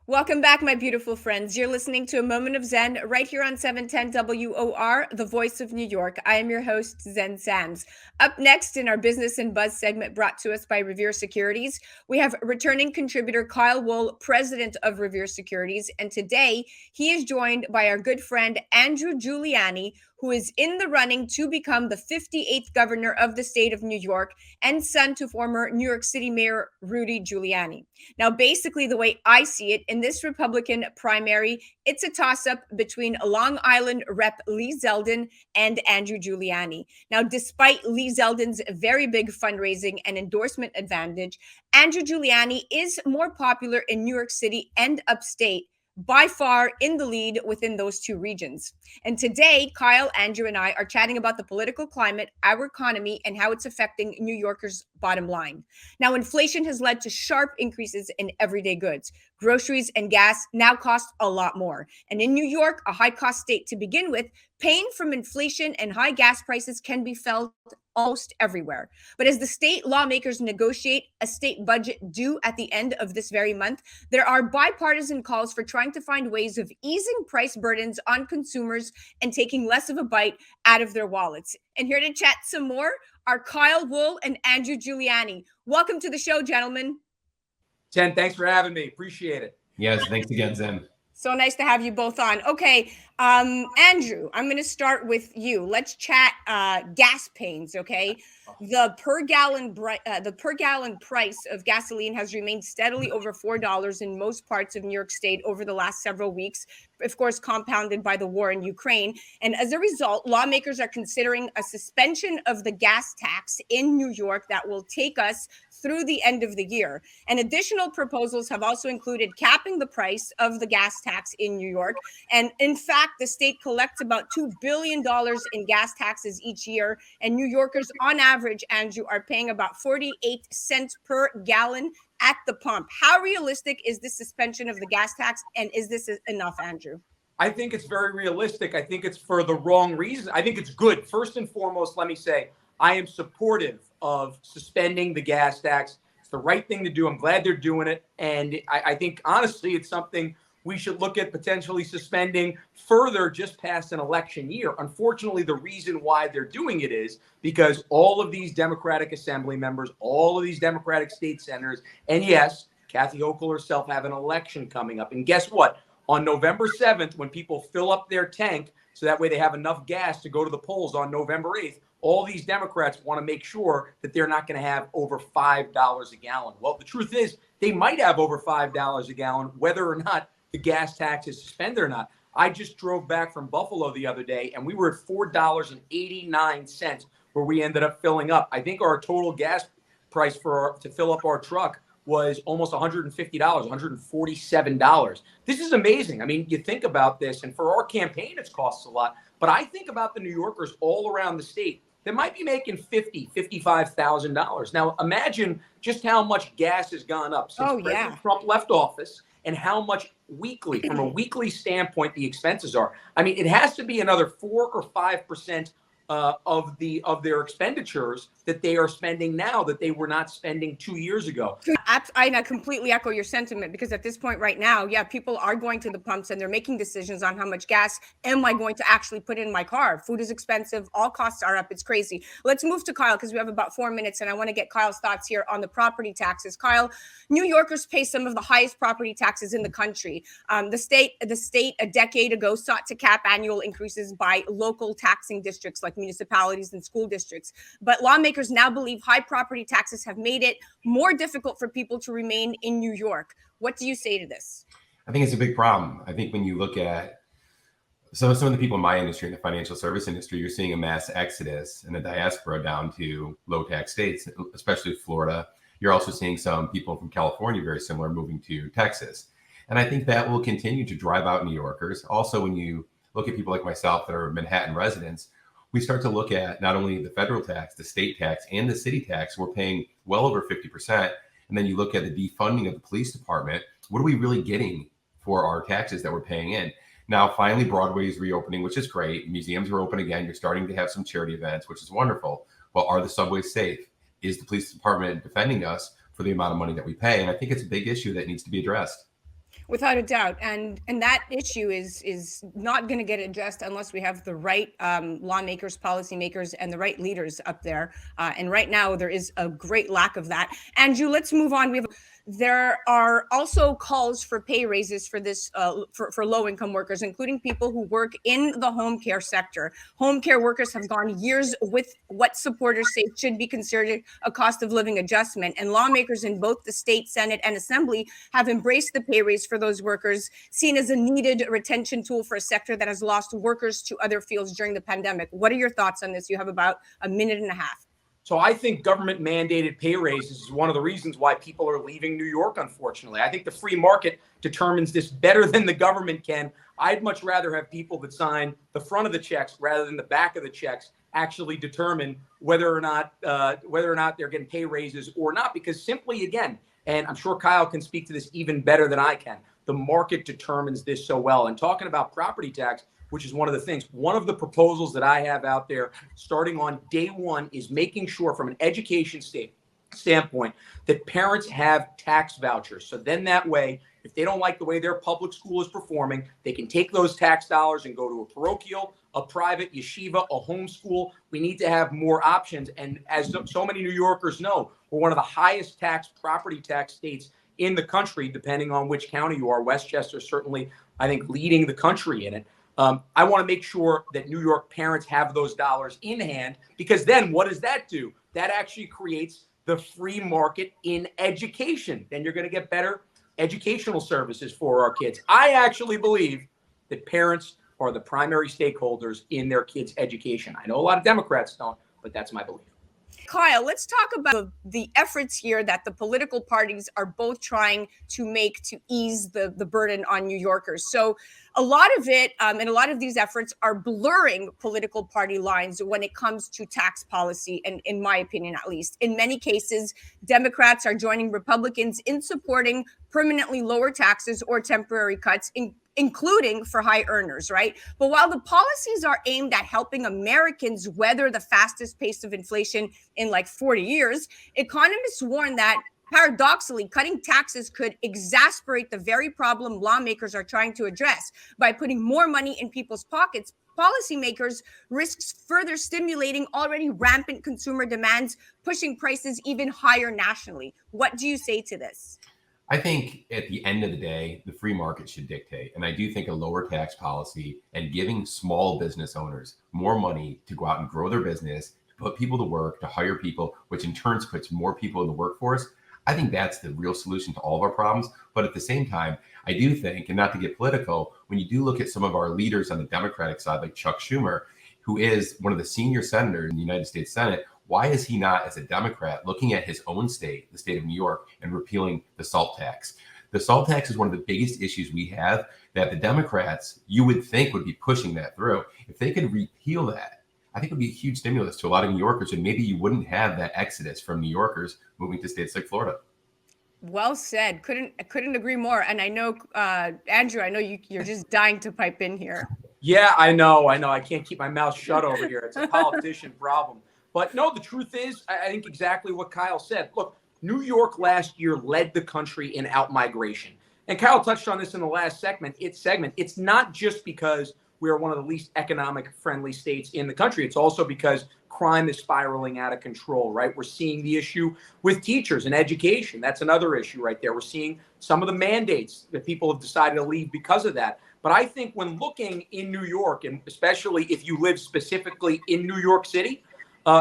Welcome back, my beautiful friends. You're listening to A Moment of Zen right here on 710 WOR, the voice of New York. I am your host, Zen Sams. Up next in our Business and Buzz segment brought to us by Revere Securities, we have returning contributor Kyle Wool, President of Revere Securities. And today he is joined by our good friend, Andrew Giuliani, who is in the running to become the 58th governor of the state of New York and son to former New York City Mayor Rudy Giuliani. Now, basically, the way I see it, in this Republican primary, it's a toss up between Long Island Rep. Lee Zeldin and Andrew Giuliani. Now, despite Lee Zeldin's very big fundraising and endorsement advantage, Andrew Giuliani is more popular in New York City and upstate, by far in the lead within those two regions. And today, Kyle, Andrew, and I are chatting about the political climate, our economy, and how it's affecting New Yorkers' bottom line. Now, inflation has led to sharp increases in everyday goods. Groceries and gas now cost a lot more. And in New York, a high-cost state to begin with, pain from inflation and high gas prices can be felt almost everywhere. But as the state lawmakers negotiate a state budget due at the end of this very month, there are bipartisan calls for trying to find ways of easing price burdens on consumers and taking less of a bite out of their wallets. And here to chat some more are Kyle Wool and Andrew Giuliani. Welcome to the show, gentlemen. Jen, thanks for having me. Appreciate it. Yes, thanks again, Zen. So nice to have you both on. Okay, Andrew, I'm going to start with you. Let's chat gas pains. Okay, the per gallon price of gasoline has remained steadily over $4 in most parts of New York State over the last several weeks. Of course, compounded by the war in Ukraine. And as a result, lawmakers are considering a suspension of the gas tax in New York that will take us through the end of the year. And additional proposals have also included capping the price of the gas tax in New York. And in fact, the state collects about $2 billion in gas taxes each year. And New Yorkers, on average, Andrew, are paying about 48 cents per gallon at the pump. How realistic is this suspension of the gas tax? And is this enough, Andrew? I think it's very realistic. I think it's for the wrong reason. I think it's good. First and foremost, let me say, I am supportive of suspending the gas tax. It's the right thing to do. I'm glad they're doing it. And I think, honestly, it's something we should look at potentially suspending further just past an election year. Unfortunately, the reason why they're doing it is because all of these Democratic Assembly members, all of these Democratic state senators, and yes, Kathy Hochul herself have an election coming up. And guess what? On November 7th, when people fill up their tank so that way they have enough gas to go to the polls on November 8th, all these Democrats want to make sure that they're not going to have over $5 a gallon. Well, the truth is they might have over $5 a gallon, whether or not the gas tax is suspended or not. I just drove back from Buffalo the other day, and we were at $4.89 where we ended up filling up. I think our total gas price to fill up our truck was almost $150, $147. This is amazing. I mean, you think about this, and for our campaign, it costs a lot. But I think about the New Yorkers all around the state that might be making $55,000. Now, imagine just how much gas has gone up since President Trump left office, and how much weekly, from a weekly standpoint, the expenses are. I mean, it has to be another 4 or 5% of their expenditures that they are spending now that they were not spending 2 years ago. I completely echo your sentiment, because at this point right now, people are going to the pumps and they're making decisions on how much gas am I going to actually put in my car. Food is expensive. All costs are up. It's crazy. Let's move to Kyle, because we have about 4 minutes, and I want to get Kyle's thoughts here on the property taxes. Kyle, New Yorkers pay some of the highest property taxes in the country. The state a decade ago sought to cap annual increases by local taxing districts like municipalities and school districts. But lawmakers now believe high property taxes have made it more difficult for people to remain in New York. What do you say to this? I think it's a big problem. I think when you look at some of the people in my industry, in the financial service industry, you're seeing a mass exodus and a diaspora down to low tax states, especially Florida. You're also seeing some people from California, very similar, moving to Texas. And I think that will continue to drive out New Yorkers. Also, when you look at people like myself that are Manhattan residents, we start to look at not only the federal tax, the state tax, and the city tax. We're paying well over 50%. And then you look at the defunding of the police department. What are we really getting for our taxes that we're paying in? Now, finally, Broadway is reopening, which is great. Museums are open again. You're starting to have some charity events, which is wonderful. Well, are the subways safe? Is the police department defending us for the amount of money that we pay? And I think it's a big issue that needs to be addressed. Without a doubt, and that issue is not going to get addressed unless we have the right lawmakers, policymakers, and the right leaders up there. And right now, there is a great lack of that. Andrew, let's move on. There are also calls for pay raises for this for low income workers, including people who work in the home care sector. Home care workers have gone years with what supporters say should be considered a cost of living adjustment, and lawmakers in both the state Senate and Assembly have embraced the pay raise for those workers, seen as a needed retention tool for a sector that has lost workers to other fields during the pandemic. What are your thoughts on this? You have about a minute and a half. So I think government mandated pay raises is one of the reasons why people are leaving New York, unfortunately. I think the free market determines this better than the government can. I'd much rather have people that sign the front of the checks rather than the back of the checks actually determine whether or not they're getting pay raises or not, because simply, again, and I'm sure Kyle can speak to this even better than I can, the market determines this so well. And talking about property tax, which is one of the things, one of the proposals that I have out there starting on day one is making sure from an education standpoint that parents have tax vouchers. So then that way, if they don't like the way their public school is performing, they can take those tax dollars and go to a parochial, a private yeshiva, a homeschool. We need to have more options. And as so many New Yorkers know, we're one of the highest tax property tax states in the country, depending on which county you are. Westchester certainly, I think, leading the country in it. I want to make sure that New York parents have those dollars in hand, because then what does that do? That actually creates the free market in education. Then you're going to get better educational services for our kids. I actually believe that parents are the primary stakeholders in their kids' education. I know a lot of Democrats don't, but that's my belief. Kyle, let's talk about the efforts here that the political parties are both trying to make to ease the burden on New Yorkers. So a lot of it and a lot of these efforts are blurring political party lines when it comes to tax policy, and in my opinion, at least. In many cases, Democrats are joining Republicans in supporting permanently lower taxes or temporary cuts, including for high earners, right? But while the policies are aimed at helping Americans weather the fastest pace of inflation in like 40 years, economists warn that paradoxically, cutting taxes could exacerbate the very problem lawmakers are trying to address. By putting more money in people's pockets, policymakers risks further stimulating already rampant consumer demands, pushing prices even higher nationally. What do you say to this? I think at the end of the day, the free market should dictate. And I do think a lower tax policy and giving small business owners more money to go out and grow their business, to put people to work, to hire people, which in turn puts more people in the workforce. I think that's the real solution to all of our problems. But at the same time, I do think, and not to get political, when you do look at some of our leaders on the Democratic side, like Chuck Schumer, who is one of the senior senators in the United States Senate, why is he not, as a Democrat, looking at his own state, the state of New York, and repealing the SALT tax? The SALT tax is one of the biggest issues we have that the Democrats, you would think, would be pushing that through. If they could repeal that, I think it would be a huge stimulus to a lot of New Yorkers, and maybe you wouldn't have that exodus from New Yorkers moving to states like Florida. Well said. Couldn't agree more. And I know, Andrew, I know you're just dying to pipe in here. Yeah, I know. I can't keep my mouth shut over here. It's a politician problem. But no, the truth is, I think exactly what Kyle said. Look, New York last year led the country in out-migration. And Kyle touched on this in the last segment. It's not just because we are one of the least economic-friendly states in the country. It's also because crime is spiraling out of control, right? We're seeing the issue with teachers and education. That's another issue right there. We're seeing some of the mandates that people have decided to leave because of that. But I think when looking in New York, and especially if you live specifically in New York City,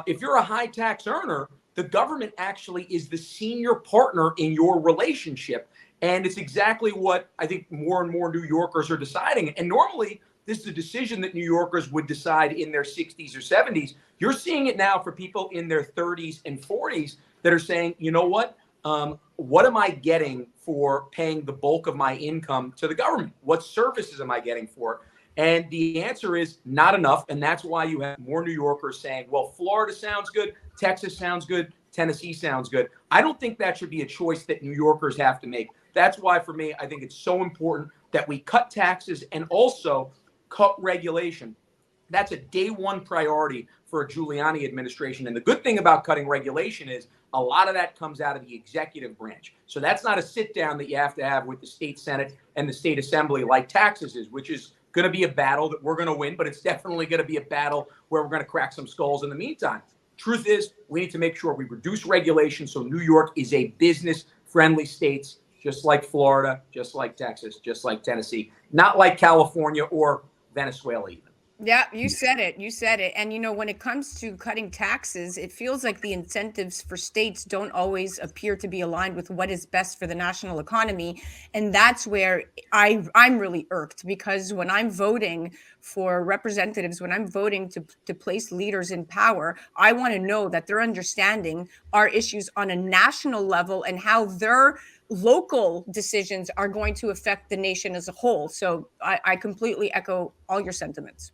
if you're a high tax earner, the government actually is the senior partner in your relationship. And it's exactly what I think more and more New Yorkers are deciding. And normally, this is a decision that New Yorkers would decide in their 60s or 70s. You're seeing it now for people in their 30s and 40s that are saying, you know what am I getting for paying the bulk of my income to the government? What services am I getting for it? And the answer is not enough. And that's why you have more New Yorkers saying, well, Florida sounds good, Texas sounds good, Tennessee sounds good. I don't think that should be a choice that New Yorkers have to make. That's why, for me, I think it's so important that we cut taxes and also cut regulation. That's a day one priority for a Giuliani administration. And the good thing about cutting regulation is A lot of that comes out of the executive branch. So that's not a sit down that you have to have with the state Senate and the state assembly like taxes is, which is going to be a battle that we're going to win, but it's definitely going to be a battle where we're going to crack some skulls in the meantime. Truth is, we need to make sure we reduce regulation so New York is a business-friendly state, just like Florida, just like Texas, just like Tennessee, not like California or Venezuela even. Yeah, you said it. You said it. And, when it comes to cutting taxes, it feels like the incentives for states don't always appear to be aligned with what is best for the national economy. And that's where I'm really irked, because when I'm voting for representatives, when I'm voting to place leaders in power, I want to know that they're understanding our issues on a national level and how their local decisions are going to affect the nation as a whole. So I completely echo all your sentiments.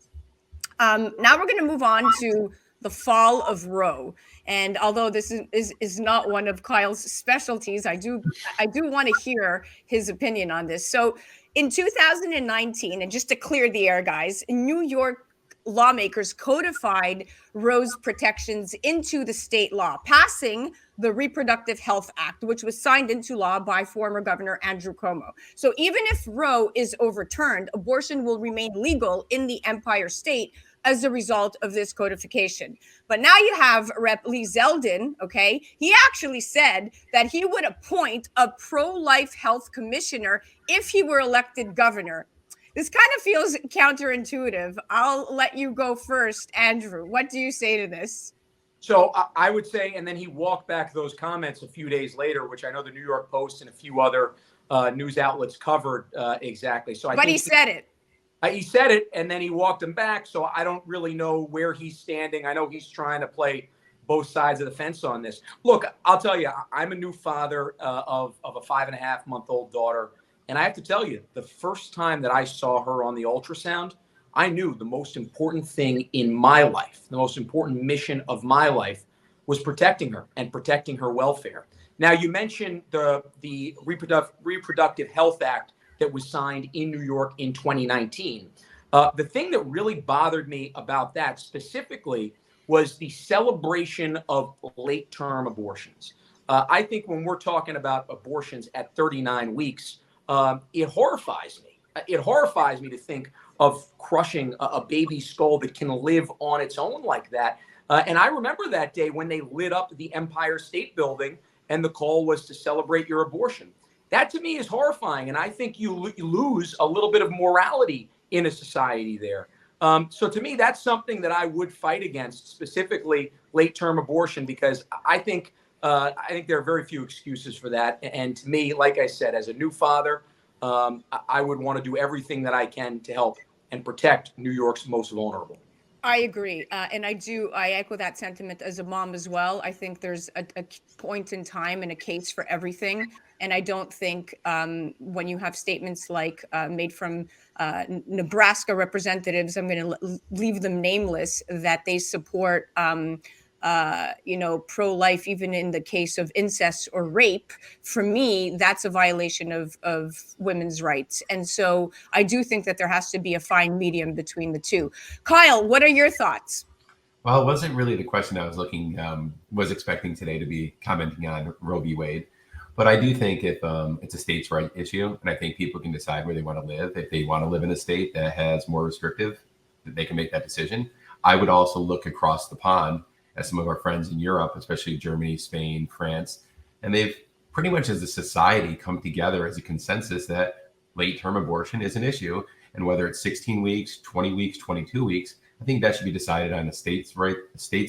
Now we're going to move on to the fall of Roe. And although this is not one of Kyle's specialties, I do want to hear his opinion on this. So in 2019, and just to clear the air, guys, New York lawmakers codified Roe's protections into the state law, passing the Reproductive Health Act, which was signed into law by former Governor Andrew Cuomo. So even if Roe is overturned, abortion will remain legal in the Empire State as a result of this codification. But now you have Rep. Lee Zeldin, okay? He actually said that he would appoint a pro-life health commissioner if he were elected governor. This kind of feels counterintuitive. I'll let you go first, Andrew. What do you say to this? So I would say, and then he walked back those comments a few days later, which I know the New York Post and a few other news outlets covered exactly. So But he said it. He said it, and then he walked him back. So I don't really know where he's standing. I know he's trying to play both sides of the fence on this. Look, I'll tell you, I'm a new father of a 5.5-month-old daughter. And I have to tell you, the first time that I saw her on the ultrasound, I knew the most important thing in my life, the most important mission of my life was protecting her and protecting her welfare. Now, you mentioned the Reproductive Health Act that was signed in New York in 2019. The thing that really bothered me about that specifically was the celebration of late-term abortions. I think when we're talking about abortions at 39 weeks, it horrifies me. It horrifies me to think of crushing a baby's skull that can live on its own like that. And I remember that day when they lit up the Empire State Building and the call was to celebrate your abortion. That to me is horrifying. And I think you lose a little bit of morality in a society there. So to me, that's something that I would fight against, specifically late-term abortion, because I think there are very few excuses for that. And to me, like I said, as a new father, I would want to do everything that I can to help and protect New York's most vulnerable. I agree. And I echo that sentiment as a mom as well. I think there's a point in time and a case for everything. And I don't think when you have statements like made from Nebraska representatives, I'm going to leave them nameless, that they support pro-life, even in the case of incest or rape. For me, that's a violation of women's rights. And so I do think that there has to be a fine medium between the two. Kyle, what are your thoughts? Well, it wasn't really the question I was expecting today to be commenting on Roe v. Wade. But I do think if it's a states' right issue, and I think people can decide where they want to live. If they want to live in a state that has more restrictive, they can make that decision. I would also look across the pond at some of our friends in Europe, especially Germany, Spain, France, and they've pretty much as a society come together as a consensus that late-term abortion is an issue. And whether it's 16 weeks, 20 weeks, 22 weeks, I think that should be decided on a states'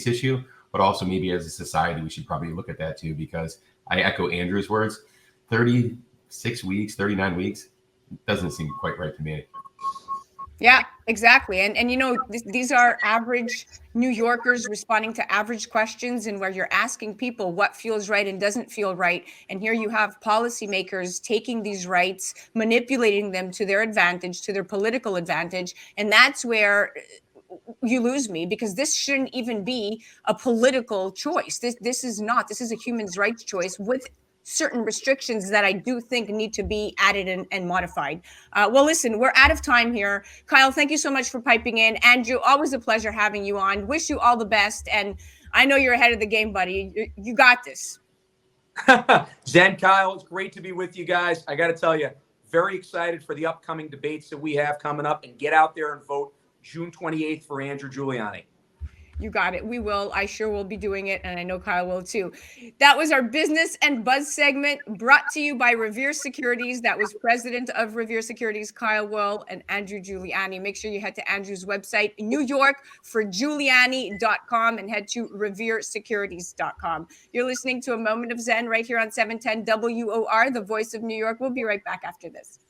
issue, but also maybe as a society, we should probably look at that too, because I echo Andrew's words, 36 weeks, 39 weeks, doesn't seem quite right to me. Yeah, exactly. And these are average New Yorkers responding to average questions, and where you're asking people what feels right and doesn't feel right. And here you have policymakers taking these rights, manipulating them to their advantage, to their political advantage. And that's where you lose me, because this shouldn't even be a political choice. This is a human rights choice with certain restrictions that I do think need to be added and modified. Well, listen, we're out of time here. Kyle, thank you so much for piping in. Andrew, always a pleasure having you on. Wish you all the best. And I know you're ahead of the game, buddy. You got this. Zen, Kyle, it's great to be with you guys. I got to tell you, very excited for the upcoming debates that we have coming up, and get out there and vote June 28th for Andrew Giuliani. You got it. We will. I sure will be doing it, and I know Kyle will too. That was our Business and Buzz segment brought to you by Revere Securities. That was President of Revere Securities, Kyle Will, and Andrew Giuliani. Make sure you head to Andrew's website, New York for Giuliani.com, and head to reveresecurities.com. You're listening to A Moment of Zen right here on 710 WOR, the voice of New York. We'll be right back after this.